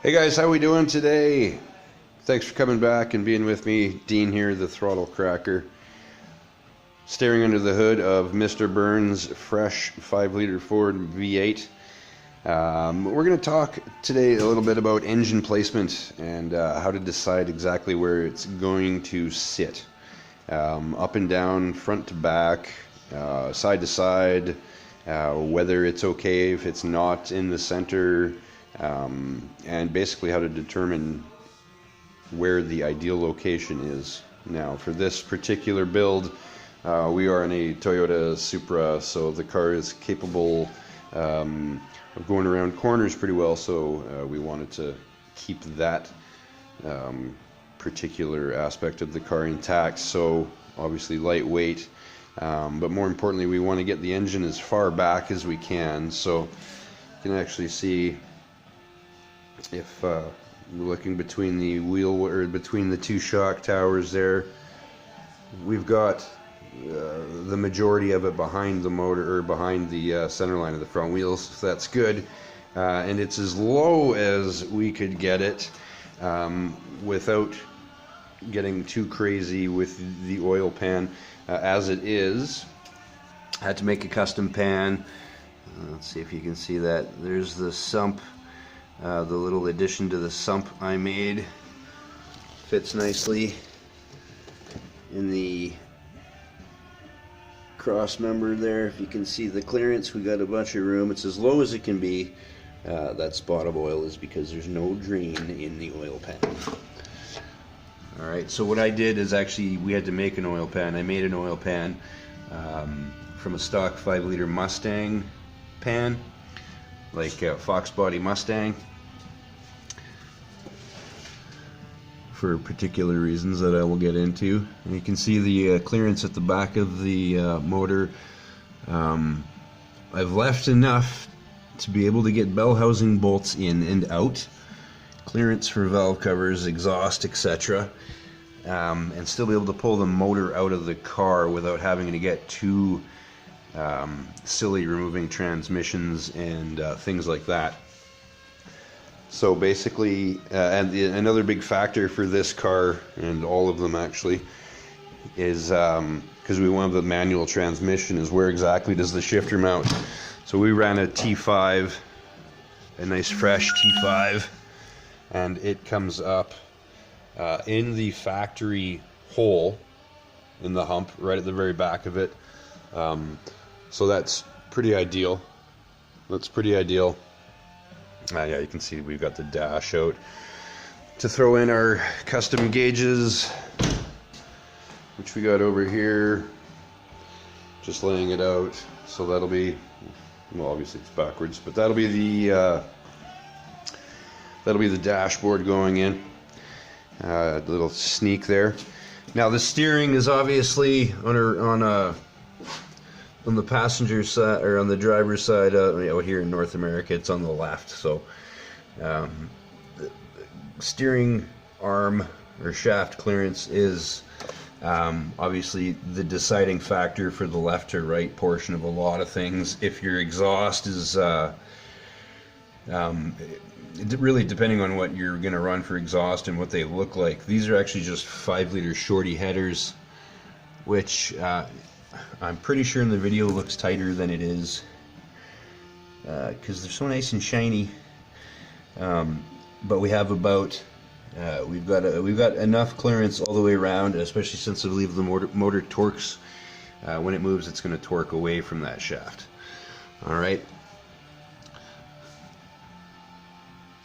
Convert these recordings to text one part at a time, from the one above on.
Hey guys, how we doing today? Thanks for coming back and being with me. Dean here, the throttle cracker. Staring under the hood of Mr. Burns' fresh 5-liter Ford V8. We're going to talk today a little bit about engine placement and how to decide exactly where it's going to sit. Up and down, front to back, side to side, whether it's okay if it's not in the center, and basically how to determine where the ideal location is. Now, for this particular build, we are in a Toyota Supra, so the car is capable of going around corners pretty well, so we wanted to keep that particular aspect of the car intact. So obviously lightweight, but more importantly, we want to get the engine as far back as we can. So you can actually see, if we're looking between the wheel or between the two shock towers there, we've got the majority of it behind the motor, or behind the center line of the front wheels. So that's good, and it's as low as we could get it without getting too crazy with the oil pan. As it is, I had to make a custom pan. Let's see if you can see that. There's the sump. The little addition to the sump I made fits nicely in the cross member there. If you can see the clearance, we got a bunch of room. It's as low as it can be. That spot of oil is because there's no drain in the oil pan. Alright, so what I did is, actually we had to make an oil pan. I made an oil pan from a stock 5-liter Mustang pan, like Fox Body Mustang, for particular reasons that I will get into. And you can see the clearance at the back of the motor. I've left enough to be able to get bell housing bolts in and out, clearance for valve covers, exhaust, etc., and still be able to pull the motor out of the car without having to get too silly removing transmissions and things like that. So basically, another big factor for this car, and all of them actually, is because we want the manual transmission, is where exactly does the shifter mount. So we ran a T5, a nice fresh T5, and it comes up in the factory hole in the hump right at the very back of it. So that's pretty ideal. Yeah, you can see we've got the dash out to throw in our custom gauges, which we got over here, just laying it out. So that'll be, well, obviously it's backwards, but that'll be the dashboard going in. A little sneak there. Now the steering is obviously on the passenger side, or on the driver's side. Here in North America, it's on the left. So the steering arm or shaft clearance is obviously the deciding factor for the left or right portion of a lot of things. If your exhaust is really depending on what you're going to run for exhaust and what they look like. These are actually just 5-liter shorty headers, which I'm pretty sure in the video looks tighter than it is, because they're so nice and shiny. But we have about we've got enough clearance all the way around, especially since I believe the motor torques when it moves. It's going to torque away from that shaft. All right.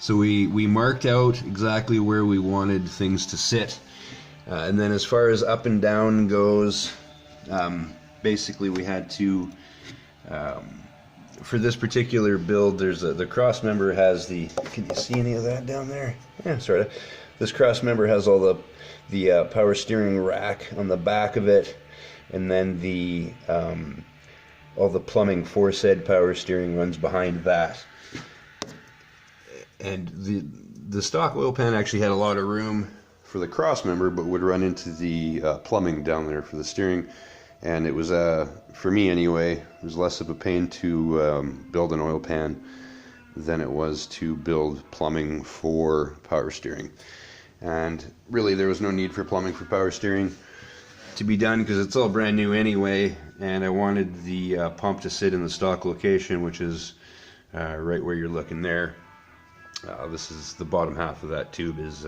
So we marked out exactly where we wanted things to sit, and then as far as up and down goes, basically we had to, for this particular build, there's the cross member has the, can you see any of that down there? Yeah, sort of. This cross member has all the power steering rack on the back of it, and then the all the plumbing for said power steering runs behind that. And the stock oil pan actually had a lot of room for the cross member, but would run into the plumbing down there for the steering. And it was, for me anyway, it was less of a pain to build an oil pan than it was to build plumbing for power steering. And really there was no need for plumbing for power steering to be done because it's all brand new anyway, and I wanted the pump to sit in the stock location, which is right where you're looking there. This is the bottom half of that tube is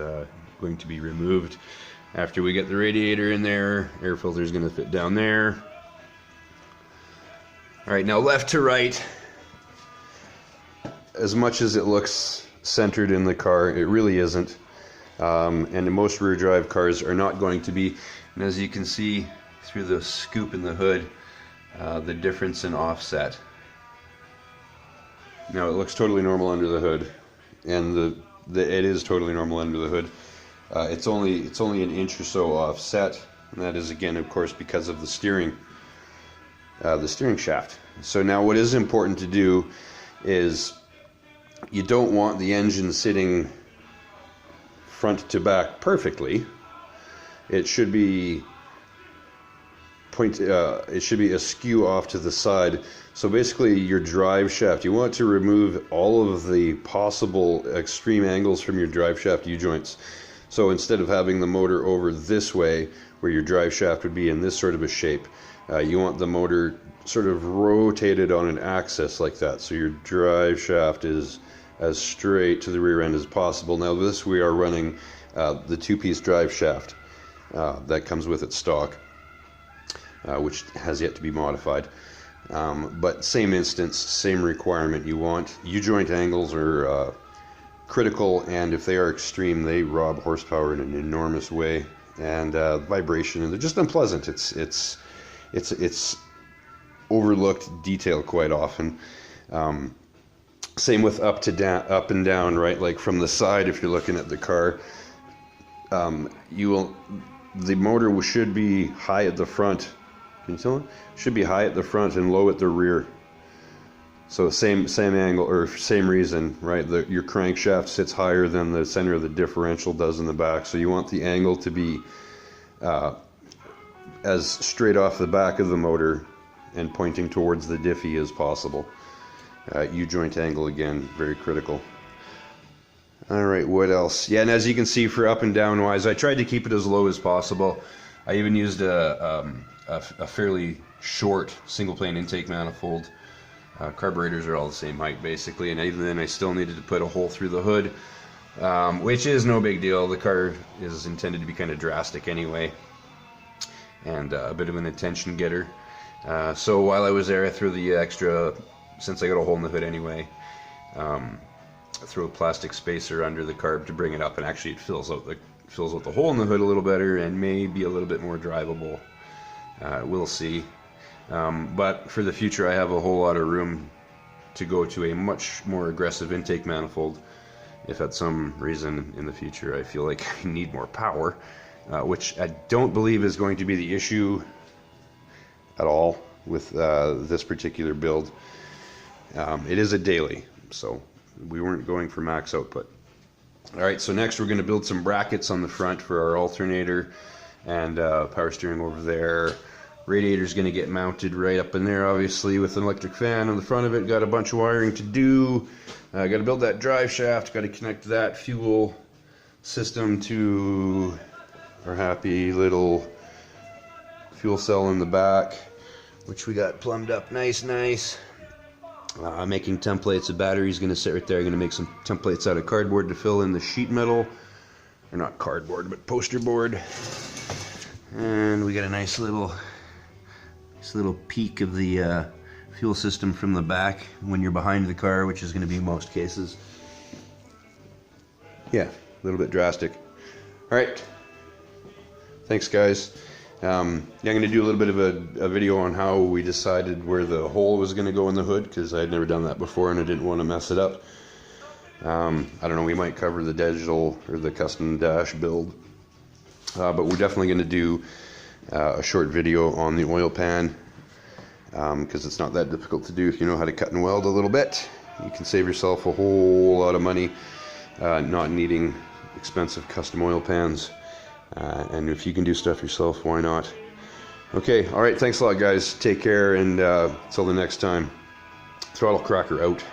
going to be removed after we get the radiator in there. Air filter is going to fit down there. Alright, now left to right, as much as it looks centered in the car, it really isn't. And most rear drive cars are not going to be. And as you can see through the scoop in the hood, the difference in offset. Now it looks totally normal under the hood, and it is totally normal under the hood. It's only an inch or so offset, and that is again, of course, because of the steering shaft. So now what is important to do is you don't want the engine sitting front to back perfectly. It should be askew off to the side. So basically your drive shaft, you want to remove all of the possible extreme angles from your drive shaft U-joints. So instead of having the motor over this way, where your drive shaft would be in this sort of a shape, you want the motor sort of rotated on an axis like that, so your drive shaft is as straight to the rear end as possible. Now this, we are running the two-piece drive shaft that comes with its stock, which has yet to be modified. But same instance, same requirement. You want U-joint angles are critical, and if they are extreme, they rob horsepower in an enormous way, and vibration, and they're just unpleasant. It's overlooked detail quite often. Same with up and down, right? Like from the side, if you're looking at the car, the motor should be high at the front. Can you tell it? Should be high at the front and low at the rear. So same angle, or same reason, right? Your crankshaft sits higher than the center of the differential does in the back. So you want the angle to be as straight off the back of the motor and pointing towards the diffie as possible. U-joint angle, again, very critical. Alright, what else? Yeah, and as you can see, for up and down wise, I tried to keep it as low as possible. I even used a fairly short single plane intake manifold. Carburetors are all the same height basically, and even then I still needed to put a hole through the hood, which is no big deal. The car is intended to be kind of drastic anyway, and a bit of an attention getter. So while I was there, I threw the extra, since I got a hole in the hood anyway, I threw a plastic spacer under the carb to bring it up, and actually it fills out the hole in the hood a little better and may be a little bit more drivable. We'll see. But for the future, I have a whole lot of room to go to a much more aggressive intake manifold if at some reason in the future I feel like I need more power, which I don't believe is going to be the issue at all with this particular build. It is a daily, so we weren't going for max output. Alright, so next we're going to build some brackets on the front for our alternator and power steering over there. Radiator's going to get mounted right up in there, obviously, with an electric fan on the front of it. Got a bunch of wiring to do. Got to build that drive shaft. Got to connect that fuel system to our happy little fuel cell in the back, which we got plumbed up nice. Making templates. The battery's going to sit right there. I'm going to make some templates out of cardboard to fill in the sheet metal. Or not cardboard, but poster board. And we got a nice little peek of the fuel system from the back when you're behind the car, which is going to be most cases. Yeah, a little bit drastic. Alright, thanks guys. I'm going to do a little bit of a video on how we decided where the hole was going to go in the hood, because I had never done that before and I didn't want to mess it up. I don't know, we might cover the digital or the custom dash build, but we're definitely going to do a short video on the oil pan, because it's not that difficult to do if you know how to cut and weld a little bit. You can save yourself a whole lot of money not needing expensive custom oil pans, and if you can do stuff yourself, why not? Okay, alright, thanks a lot guys, take care, and till the next time, Throttle Cracker out.